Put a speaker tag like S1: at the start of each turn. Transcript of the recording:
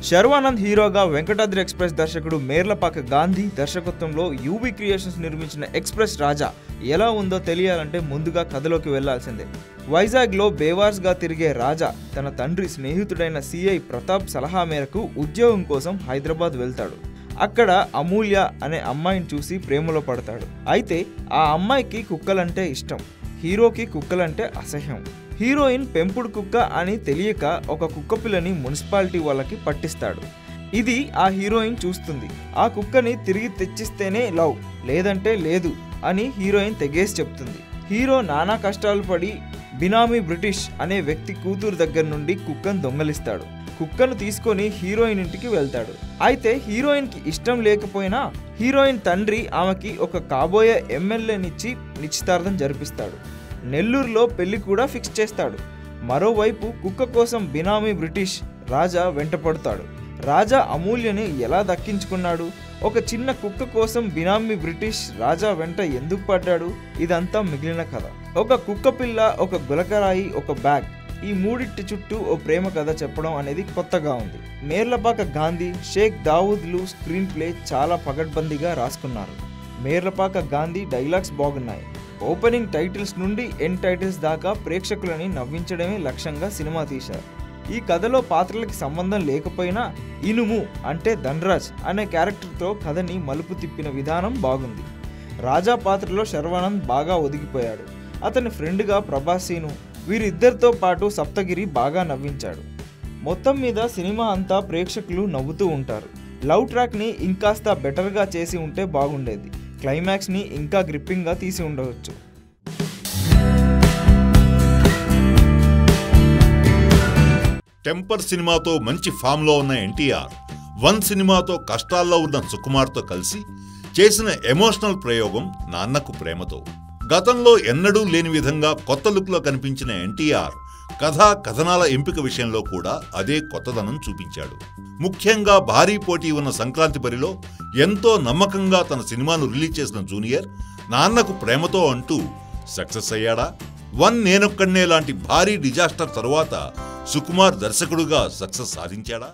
S1: శర్వానంద్ హీరోగా వెంకటాద్రి ఎక్స్ప్రెస్ దర్శకుడు మేర్లపాక గాంధీ దర్శకత్వంలో యూవీ క్రియేషన్స్ నిర్మించిన ఎక్స్ప్రెస్ రాజా ఎలా ఉందో తెలియాలంటే ముందుగా కథలోకి వెళ్లాల్సిందే. వైజాగ్లో బేవార్స్గా తిరిగే రాజా తన తండ్రి స్నేహితుడైన సిఐ ప్రతాప్ సలహా మేరకు ఉద్యోగం కోసం హైదరాబాద్ వెళ్తాడు. అక్కడ అమూల్య అనే అమ్మాయిని చూసి ప్రేమలో పడతాడు. అయితే ఆ అమ్మాయికి కుక్కలంటే ఇష్టం, హీరోకి కుక్కలంటే అసహ్యం. హీరోయిన్ పెంపుడు కుక్క అని తెలియక ఒక కుక్క పిల్లని మున్సిపాలిటీ వాళ్ళకి పట్టిస్తాడు. ఇది ఆ హీరోయిన్ చూస్తుంది. ఆ కుక్కని తిరిగి తెచ్చిస్తేనే లవ్, లేదంటే లేదు అని హీరోయిన్ తెగేసి చెప్తుంది. హీరో నానా కష్టాలు పడి బినామీ బ్రిటిష్ అనే వ్యక్తి కూతురు దగ్గర నుండి కుక్కను దొంగలిస్తాడు. కుక్కను తీసుకొని హీరోయిన్ ఇంటికి వెళ్తాడు. అయితే హీరోయిన్కి ఇష్టం లేకపోయినా హీరోయిన్ తండ్రి ఆమెకి ఒక కాబోయే ఎమ్మెల్యేనిచ్చి నిశ్చితార్థం జరిపిస్తాడు. నెల్లూరులో పెళ్లి కూడా ఫిక్స్ చేస్తాడు. మరోవైపు కుక్క కోసం బినామీ బ్రిటిష్ రాజా వెంటపడతాడు. రాజా అమూల్యని ఎలా దక్కించుకున్నాడు? ఒక చిన్న కుక్క కోసం బినామీ బ్రిటిష్ రాజా వెంట ఎందుకు పడ్డాడు? ఇదంతా మిగిలిన కథ. ఒక కుక్క పిల్ల, ఒక గులకరాయి, ఒక బ్యాగ్, ఈ మూడిటి చుట్టూ ఓ ప్రేమ కథ చెప్పడం అనేది కొత్తగా ఉంది. మేర్లపాక గాంధీ, షేక్ దావూద్లు స్క్రీన్ ప్లే చాలా పగడ్బందీగా రాసుకున్నారు. మేర్లపాక గాంధీ డైలాగ్స్ బాగున్నాయి. ఓపెనింగ్ టైటిల్స్ నుండి ఎండ్ టైటిల్స్ దాకా ప్రేక్షకులని నవ్వించడమే లక్ష్యంగా సినిమా తీశారు. ఈ కథలో పాత్రలకి సంబంధం లేకపోయినా ఇనుము అంటే ధనరాజ్ అనే క్యారెక్టర్తో కథని మలుపు తిప్పిన విధానం బాగుంది. రాజా పాత్రలో శర్వానంద్ బాగా ఒదిగిపోయాడు. అతని ఫ్రెండ్గా ప్రభాసీను, వీరిద్దరితో పాటు సప్తగిరి బాగా నవ్వించాడు. మొత్తం మీద సినిమా అంతా ప్రేక్షకులు నవ్వుతూ ఉంటారు. లవ్ ట్రాక్ని ఇంకాస్త బెటర్గా చేసి ఉంటే బాగుండేది. క్లైమాక్స్ని ఇంకా గ్రిప్పింగ్గా తీసి ఉండవచ్చు.
S2: టెంపర్ సినిమాతో మంచి ఫామ్లో ఉన్న ఎన్టీఆర్ వన్ సినిమాతో కష్టాల్లో ఉన్న సుకుమార్తో కలిసి చేసిన ఎమోషనల్ ప్రయోగం నాన్నకు ప్రేమతో. గతంలో ఎన్నడూ లేని విధంగా కొత్త లుక్లో కనిపించిన ఎన్టీఆర్ కథా కథనాల ఎంపిక విషయంలో కూడా అదే కొత్తదనం చూపించాడు. ముఖ్యంగా భారీ పోటీ ఉన్న సంక్రాంతి బరిలో ఎంతో నమ్మకంగా తన సినిమాను రిలీజ్ చేసిన జూనియర్ నాన్నకు ప్రేమతో అంటూ సక్సెస్ అయ్యాడా? వన్ నేనొక్కడే లాంటి భారీ డిజాస్టర్ తరువాత సుకుమార్ దర్శకుడుగా సక్సెస్ సాధించాడా?